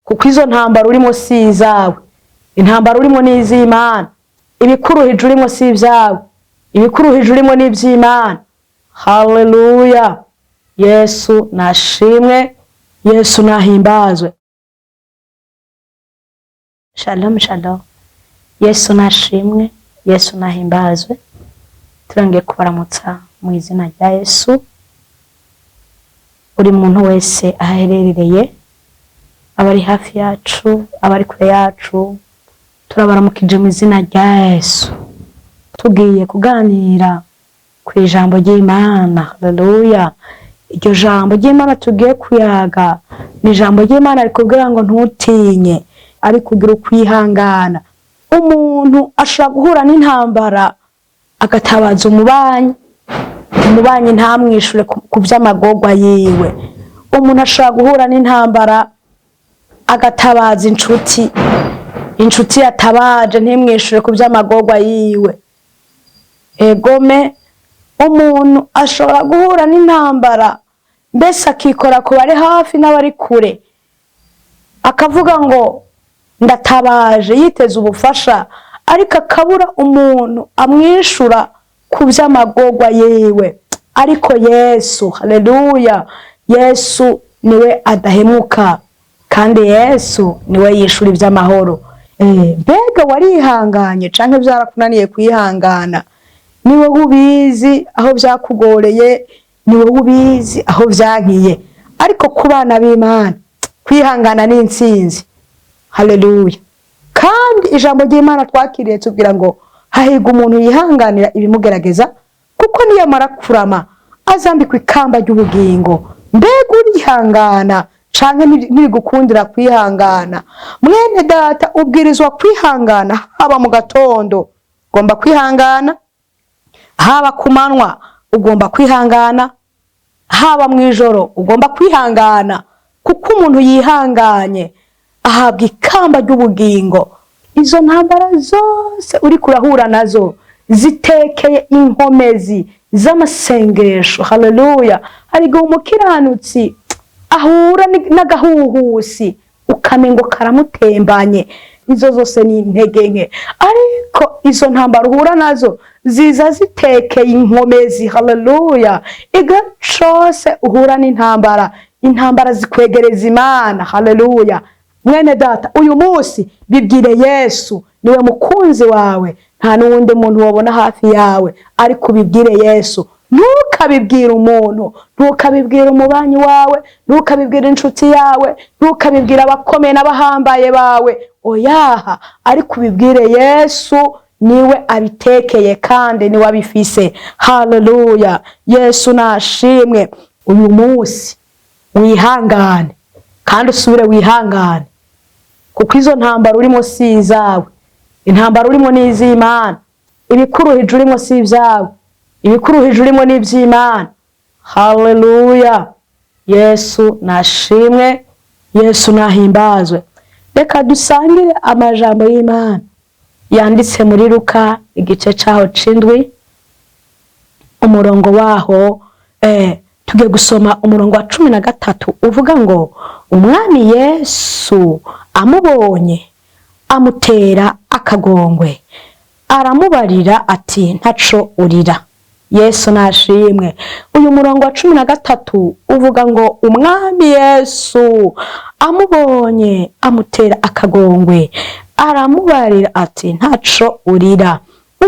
kuko izo ntambara urimo si izawe, intambara urimo ni iz'Imana, ibikuruhije urimo si ibyawe, ibikuruhije urimo ni iby'Imana. Haleluya! Yesu nashimwe, Yesu nahimbazwe. Shalom shalom. Yesu nashimwe, Yesu nahimbazwe. Turangiye kubaramutsa mu izina rya Yesu. Buri muntu wese aherereye, abari hafi yacu, abari kure yacu, turabaramukije mu izina rya Yesu. Tugiye kuganira ku ijambo ry'Imana. Haleluya! Iryo jambo ry'Imana tugiye kuyaga ni ijambo ry'Imana rikubwira ngo ntutinye, ari kugira ukwihangana. Umuntu ashobora guhura n'intambara agatabaza umubanyi ntamwishure ku by'amagorwa yiwe. Umuntu ashobora guhura n'intambara agatabaza inshuti yatabaje ntimwishure ku by'amagorwa yiwe. Egome, umuntu ashobora guhura n'intambara mbese akikora ku bari hafi n'abari kure, akavuga ngo ndatabaje yiteze ubufasha, ariko akabura umuntu amwishura ku by'amagorwa yiwe. Ariko Yesu, haleluya, Yesu niwe adahemuka, kandi Yesu niwe yishura iby'amahoro. Mbega warihanganye canke byarakunaniye kwihangana? Niwe ubizi aho byakugoreye, niwe ubizi aho byankiye. Ariko ku bana b'Imana kwihangana ni intsinzi. Haleluya! Kandi ijambo ry'Imana twakiriye tubwira ngo hahirwa umuntu yihanganira ibimugerageza, kuko niyamara kurama azambikwa ikamba ry'ubugingo. Mbega urihangana canke ntibigukundira kwihangana? Mwene data, ubwirizwa kwihangana. Haba mu gatondo ugomba kwihangana, haba ku manywa ugomba kwihangana, haba mu ijoro ugomba kwihangana, kuko umuntu yihanganye ahabwa ikamba ry'ubugingo. Izo ntambara zose uri kurahura nazo zitekeye inkomezi z'amasengesho. Haleluya! Hari igihe umukiranutsi ahura n'agahuhusi ukamengo karamutembanye. Izo zose ni intege nke, ariko izo ntambara uhura nazo ziza zitekeye inkomezi. Haleluya! Igihe cose uhura n'intambara, intambara zikwegereza Imana. Haleluya! Mwene data, uyu munsi bibwire Yesu, niwe mukunzi wawe, nta n'uwundi muntu wabona hafi yawe, ariko bibwire Yesu. Ntukabibwira umuntu, ntukabibwira umubanyi wawe, ntukabibwira inshuti yawe, ntukabibwira abakomeye n'abahambaye bawe. Oyaha, ariko ubibwire Yesu, niwe abitekeye kandi niwe abifise. Haleluya! Yesu nashimwe. Uyu munsi wihangane kandi usubire wihangane, kuko izo ntambara urimo si izawe, intambara urimo ni iz'Imana, ibikuruhije urimo si ibyawe, ibikuruhije urimo ni iby'Imana. Haleluya! Yesu nashimwe, Yesu nahimbazwe. Reka dusangire amajambo y'Imana yanditse muri Luka igice cyaho c'indwi, umurongo waho tugiye gusoma umurongo wa 13 uvuga ngo umwami Yesu amubonye amutera akagongwe, aramubarira ati ntaco urira. Yesu nashimwe. Uyu murongo wa 13 uvuga ngo umwami Yesu amubonye amutera akagongwe, aramubarira ati ntaco urira.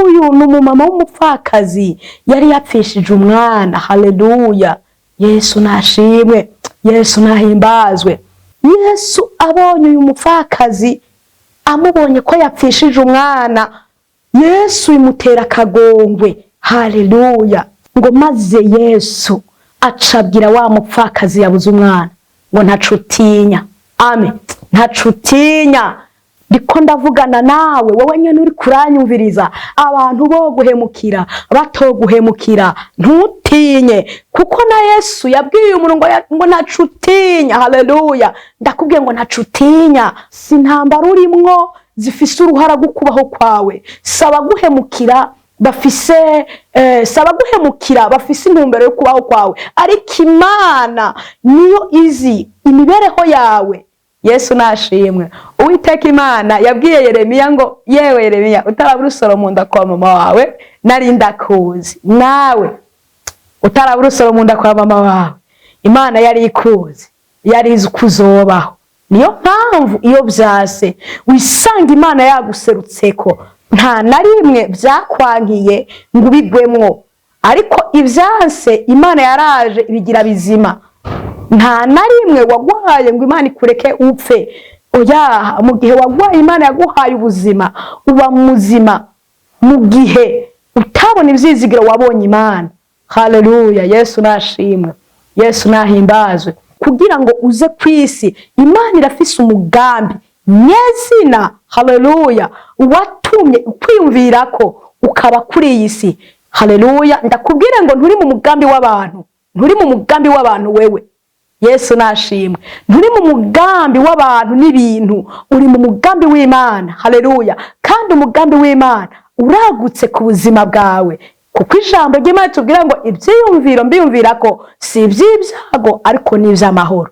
Uyu ni umumama w'umupfakazi yari yapfishije umwana. Haleluya! Yesu nashimwe, Yesu nahimbazwe. Yesu abonye uyu mupfakazi, amubonye ko yapfishije umwana, Yesu imutera akagongwe. Haleluya! Ngo maze Yesu acabwira wa mupfakazi yabuze umwana ngo ntaco utinya. Amen. Ntaco utinya. Ndiko ndavugana nawe wowe nyene uri kuranyumviriza, abantu bo guhemukira batoguhemukira, ntutinye, kuko na Yesu yabwiye umuntu ngo ntaco utinya. Haleluya! Ndakubwiye ngo ntaco utinya. Si ntambara urimwo zifise uruhara gukubaho kwawe, saba guhemukira bafise intumbero yo kubaho kwawe, ariko Imana niyo izi imibereho yawe. Yesu nashimwe. Uwiteka Imana yabwiye Yeremiya ngo yewe Yeremiya utarabura urusoro mu nda kwa mama wawe nari ndakuzi. Nawe utarabura urusoro mu nda kwa mama wawe Imana yari ikuzi, yari izi kuzobaho. Niyo mpamvu iyo byase wisanga Imana yaguserutseko nta na rimwe byakwankiye ngo ubigwemwo, ariko ibyase Imana yaraje ibigira bizima. Nta na rimwe wagwaye ngo Imana ikureke upfe. Oya, mu gihe wagwaye Imana yaguhaye ubuzima uba muzima, mu gihe utabona ivyizigiro wabonye Imana. Haleluya, Yesu nashimwe, Yesu nahimbazwe. Kugira ngo uze kwisi Imana irafise umugambi nyezina. Haleluya, watumye kwiyumvirako ukaba kuri iyi si. Haleluya, ndakubwira ngo nturi mu mugambi w'abantu, nturi mu mugambi w'abantu wewe. Yesu nashimwe, nturi mu mugambi w'abantu n'ibintu, uri mu mugambi w'Imana. Haleluya, kandi umugambi w'Imana uragutse ku buzima bwawe, kuko ijambo ry'Imana tubwira ngo ibyiyumviro mbiyumvirako si iby'ibyago ariko ni iby'amahoro.